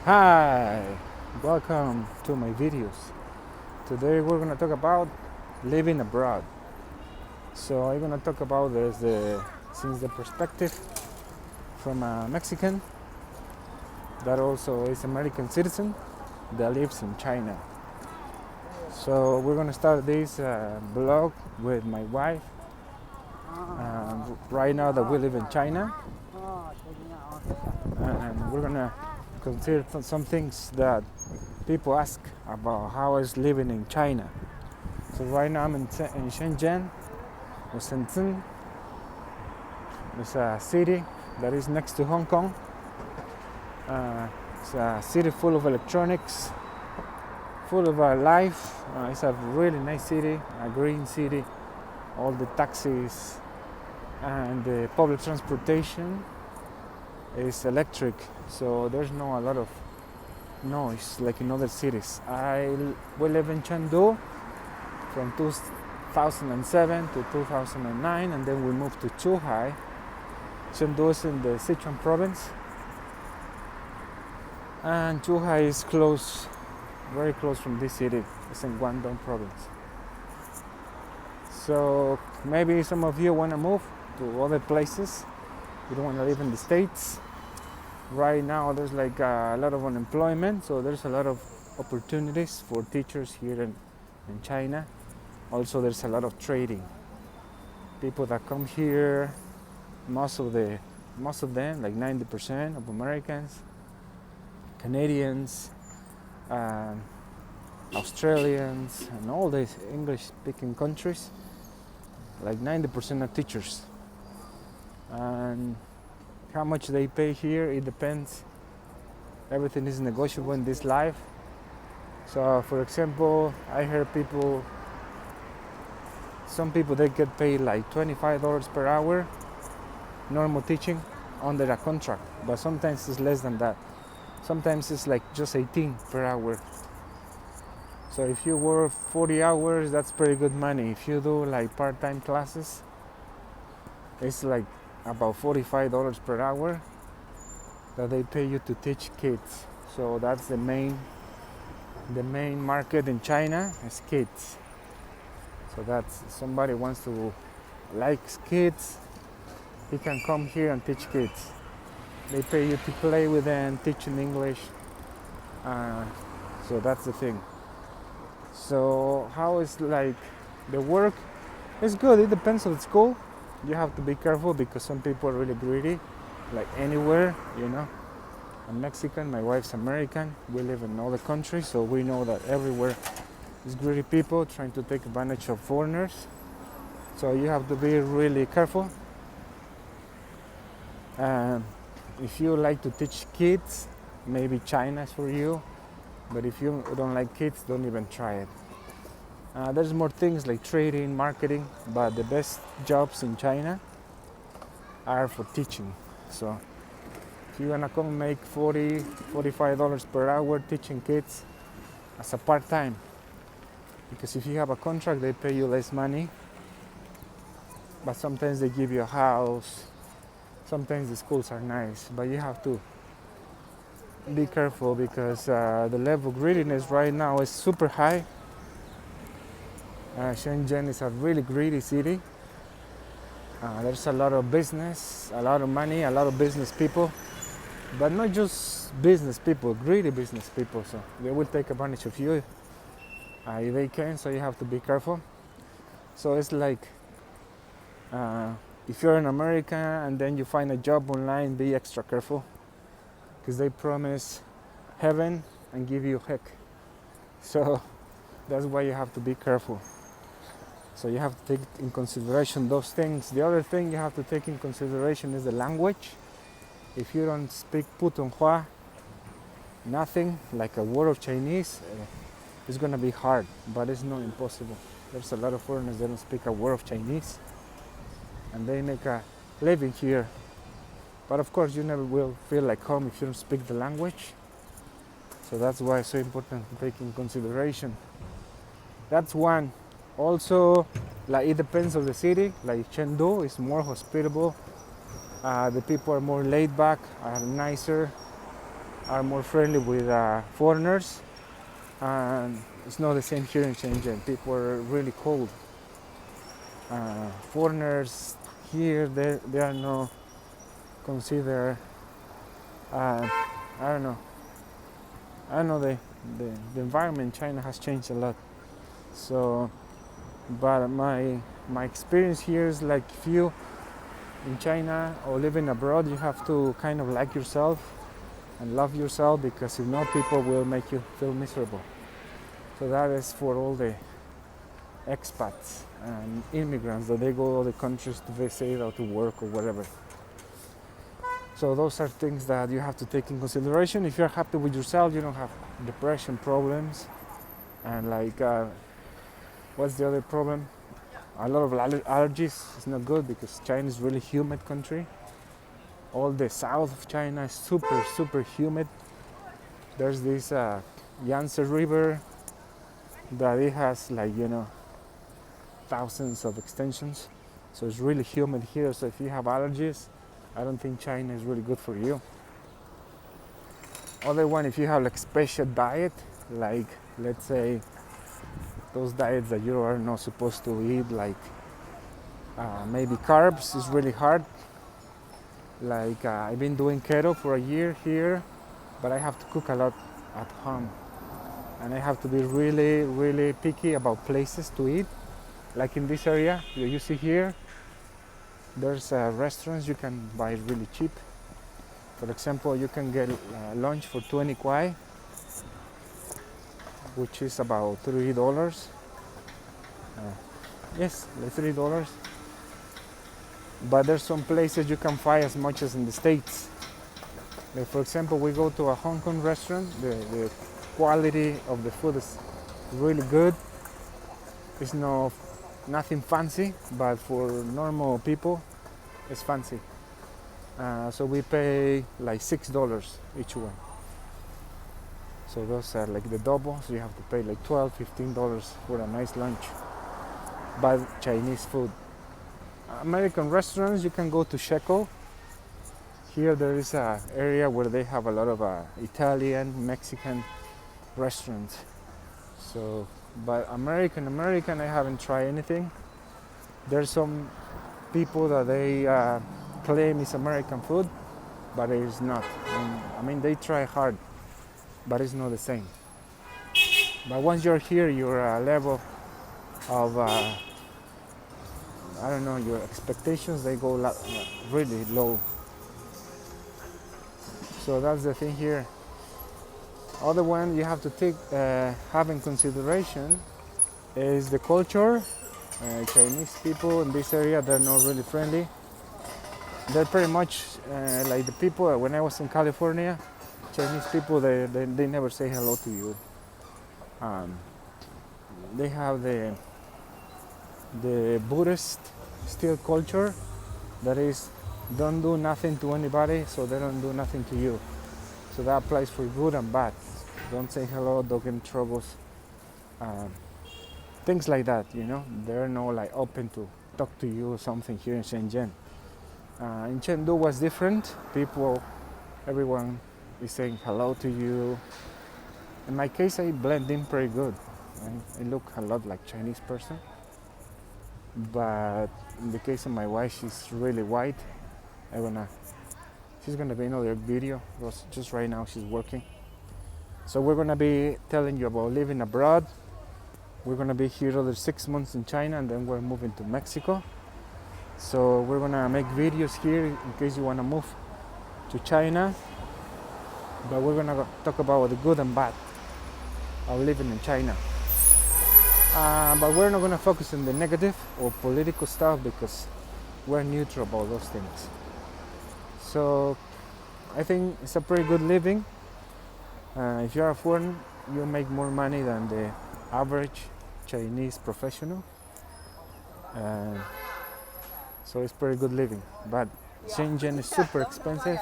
Hi, welcome to my videos. Today we're gonna talk about living abroad. So I'm gonna talk about this since the perspective from a Mexican that also is American citizen that lives in China. So we're gonna start this blog with my wife. Right now that we live in China, and we're gonna consider some things that people ask about how is living in China. So right now I'm in Shenzhen, or Shenzhen. It's a city that is next to Hong Kong. It's a city full of electronics, full of life. It's a really nice city, a green city. All the taxis and the public transportation is electric, so there's no a lot of noise like in other cities. We live in Chengdu from 2007 to 2009, and then we moved to Zhuhai. Chengdu is in the Sichuan province, and Zhuhai is close, very close from this city. It's in Guangdong province. So maybe some of you want to move to other places. You don't want to live in the States. Right now there's like a lot of unemployment, so there's a lot of opportunities for teachers here in China. Also there's a lot of trading. People that come here, most of them, like 90% of Americans, Canadians, Australians, and all these English-speaking countries, like 90% are teachers. And how much they pay here, it depends. Everything is negotiable in this life. So for example, I heard some people they get paid like $25 per hour, normal teaching, under a contract, but sometimes it's less than that. Sometimes it's like just 18 per hour. So if you work 40 hours, that's pretty good money. If you do like part-time classes, it's like about $45 per hour that they pay you to teach kids. So that's the main market in China is kids. So that's somebody wants to likes kids, he can come here and teach kids. They pay you to play with them, teach in English. So that's the thing. So how is like the work? It's good. It depends on the school. You have to be careful because some people are really greedy, like anywhere, you know. I'm Mexican, my wife's American. We live in other countries, so we know that everywhere is greedy people trying to take advantage of foreigners. So you have to be really careful. If you like to teach kids, maybe China is for you. But if you don't like kids, don't even try it. There's more things like trading, marketing, but the best jobs in China are for teaching. So if you're gonna come make $45 per hour teaching kids as a part-time, because if you have a contract, they pay you less money, but sometimes they give you a house. Sometimes the schools are nice, but you have to be careful because the level of greediness right now is super high. Shenzhen is a really greedy city. There's a lot of business, a lot of money, a lot of business people, but not just business people, greedy business people. So they will take advantage of you if they can, so you have to be careful. So it's like if you're in America and then you find a job online, be extra careful because they promise heaven and give you heck. So that's why you have to be careful. So you have to take in consideration those things. The other thing you have to take in consideration is the language. If you don't speak Putonghua, nothing, like a word of Chinese, it's gonna be hard, but it's not impossible. There's a lot of foreigners that don't speak a word of Chinese, and they make a living here. But of course, you never will feel like home if you don't speak the language. So that's why it's so important to take in consideration. That's one. Also, like it depends on the city. Like Chengdu is more hospitable. The people are more laid back, are nicer. are more friendly with foreigners, and it's not the same here in Shenzhen. People are really cold. Foreigners here, they are not considered. I don't know. I know the environment in China has changed a lot. So, but my experience here is like if you in China or living abroad, you have to kind of like yourself and love yourself, because if not, people will make you feel miserable. So that is for all the expats and immigrants that they go to other countries to visit or to work or whatever. So those are things that you have to take in consideration. If you're happy with yourself, you don't have depression problems. And like, what's the other problem? A lot of allergies. It's not good because China is really humid country. All the south of China is super humid. There's this Yangtze River that it has like, thousands of extensions. So it's really humid here. So if you have allergies, I don't think China is really good for you. Other one, if you have like special diet, like let's say those diets that you are not supposed to eat, like maybe carbs, is really hard. Like I've been doing keto for a year here, but I have to cook a lot at home. And I have to be really picky about places to eat. Like in this area that you see here, there's restaurants you can buy really cheap. For example, you can get lunch for 20 kwai, which is about $3. Yes, like $3. But there's some places you can find as much as in the States. Like for example, we go to a Hong Kong restaurant. The quality of the food is really good. It's nothing fancy, but for normal people, it's fancy. So we pay like $6 each one. So those are like the double. So you have to pay like $12, $15 for a nice lunch. But Chinese food. American restaurants, you can go to Shekel. Here there is an area where they have a lot of Italian, Mexican restaurants. So, but American, I haven't tried anything. There's some people that they claim it's American food, but it is not. I mean, they try hard, but it's not the same. But once you're here, your level of I don't know, your expectations, they go really low. So that's the thing here. Other one you have to take have in consideration is the culture. Chinese people in this area, they're not really friendly. They're pretty much like the people when I was in California. Chinese people, they never say hello to you. They have the Buddhist still culture, that is, don't do nothing to anybody, so they don't do nothing to you. So that applies for good and bad. Don't say hello, don't get in troubles. Things like that, They're not like open to talk to you or something here in Shenzhen. In Chengdu was different. Everyone is saying hello to you. In my case, I blend in pretty good. I look a lot like Chinese person. But in the case of my wife, she's really white. She's gonna be in another video. Just right now, she's working. So we're gonna be telling you about living abroad. We're gonna be here another 6 months in China, and then we're moving to Mexico. So we're gonna make videos here in case you wanna move to China. But we're gonna talk about the good and bad of living in China. But we're not gonna focus on the negative or political stuff because we're neutral about those things. So I think it's a pretty good living. If you're a foreigner, you make more money than the average Chinese professional. So it's pretty good living. But Shenzhen is super expensive.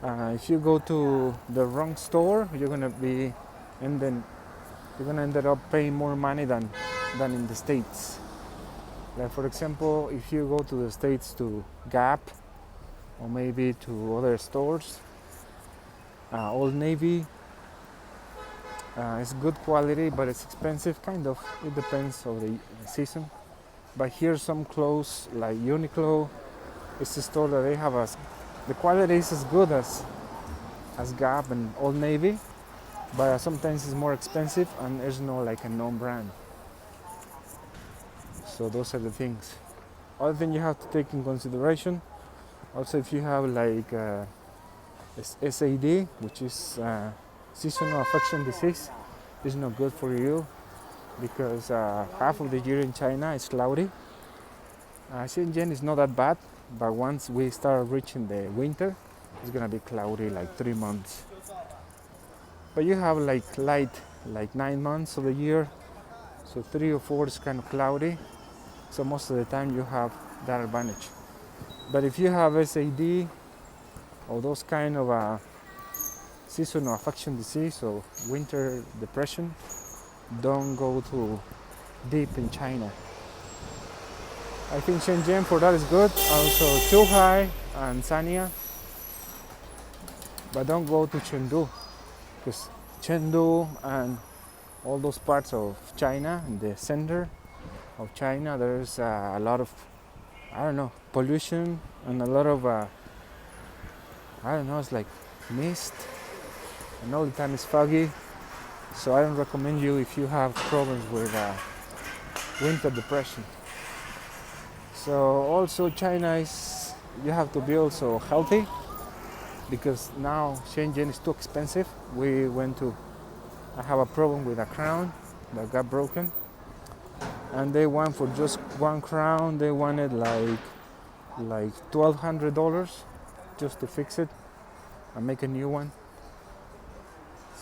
If you go to the wrong store, you're gonna end up paying more money than in the States. Like for example, if you go to the States to Gap or maybe to other stores, Old Navy. It's good quality, but it's expensive. Kind of. It depends on the season. But here's some clothes like Uniqlo. It's a store that they have the quality is as good as Gap and Old Navy, but sometimes it's more expensive and there's no like a known brand. So those are the things. Other thing you have to take in consideration. Also, if you have like SAD, which is seasonal affection disease, is not good for you because half of the year in China is cloudy. Shenzhen is not that bad, but once we start reaching the winter, it's gonna be cloudy like 3 months. But you have like light, like 9 months of the year, so 3 or 4 is kind of cloudy. So most of the time you have that advantage. But if you have SAD or those kind of seasonal affection disease or winter depression, don't go too deep in China. I think Shenzhen for that is good. Also Zhuhai and Sanya. But don't go to Chengdu, because Chengdu and all those parts of China, in the center of China, there's a lot of, I don't know, pollution and a lot of, I don't know, it's like mist, and all the time it's foggy. So I don't recommend you if you have problems with winter depression. So also China is, you have to be also healthy, because now Shenzhen is too expensive. I have a problem with a crown that got broken, and they want, for just one crown, they wanted like $1,200 just to fix it and make a new one.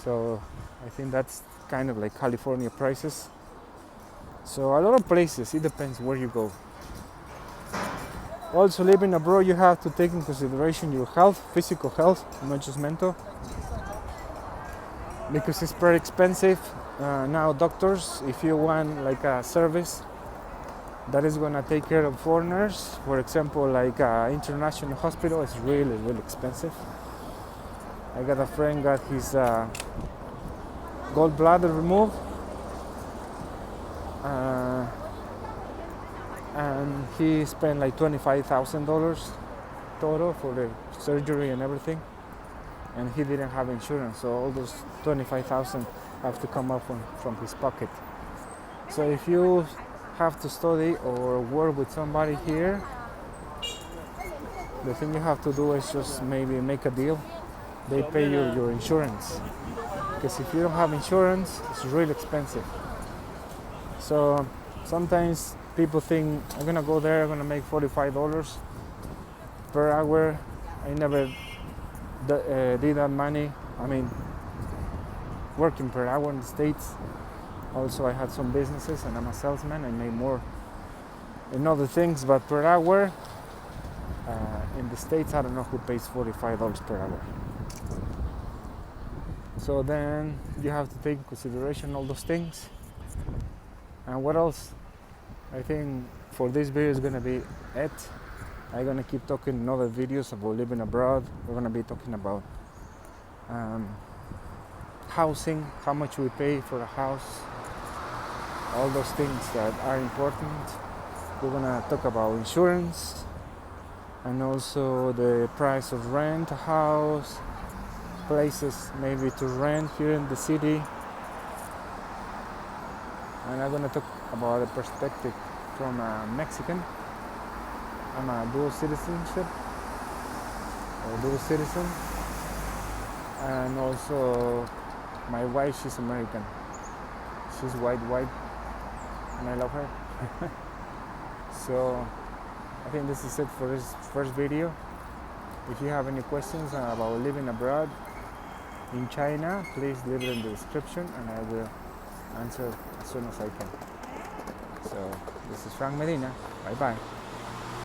So I think that's kind of like California prices. So a lot of places, it depends where you go. Also, living abroad, you have to take in consideration your health, physical health, not just mental, because it's very expensive. Now doctors, if you want like a service that is going to take care of foreigners, for example, like international hospital, is really, really expensive. I got a friend got his gallbladder removed, and he spent like $25,000 total for the surgery and everything, and he didn't have insurance, so all those $25,000 have to come up from his pocket. So if you have to study or work with somebody here, the thing you have to do is just maybe make a deal. They pay you your insurance, because if you don't have insurance, it's really expensive. So sometimes people think, I'm gonna go there, I'm gonna make $45 per hour. I never did that money. I mean, working per hour in the States. Also, I had some businesses and I'm a salesman. I made more in other things, but per hour in the States, I don't know who pays $45 per hour. So then you have to take into consideration all those things. And what else? I think for this video is gonna be it. I'm gonna keep talking in other videos about living abroad. We're gonna be talking about housing, how much we pay for a house, all those things that are important. We're gonna talk about insurance and also the price of rent a house, places maybe to rent here in the city. And I'm gonna talk about the perspective from a Mexican. I'm a dual citizen, and also my wife, she's American. She's white, and I love her. So I think this is it for this first video. If you have any questions about living abroad in China, please leave it in the description and I will answer as soon as I can. So this is Frank Medina. Bye bye.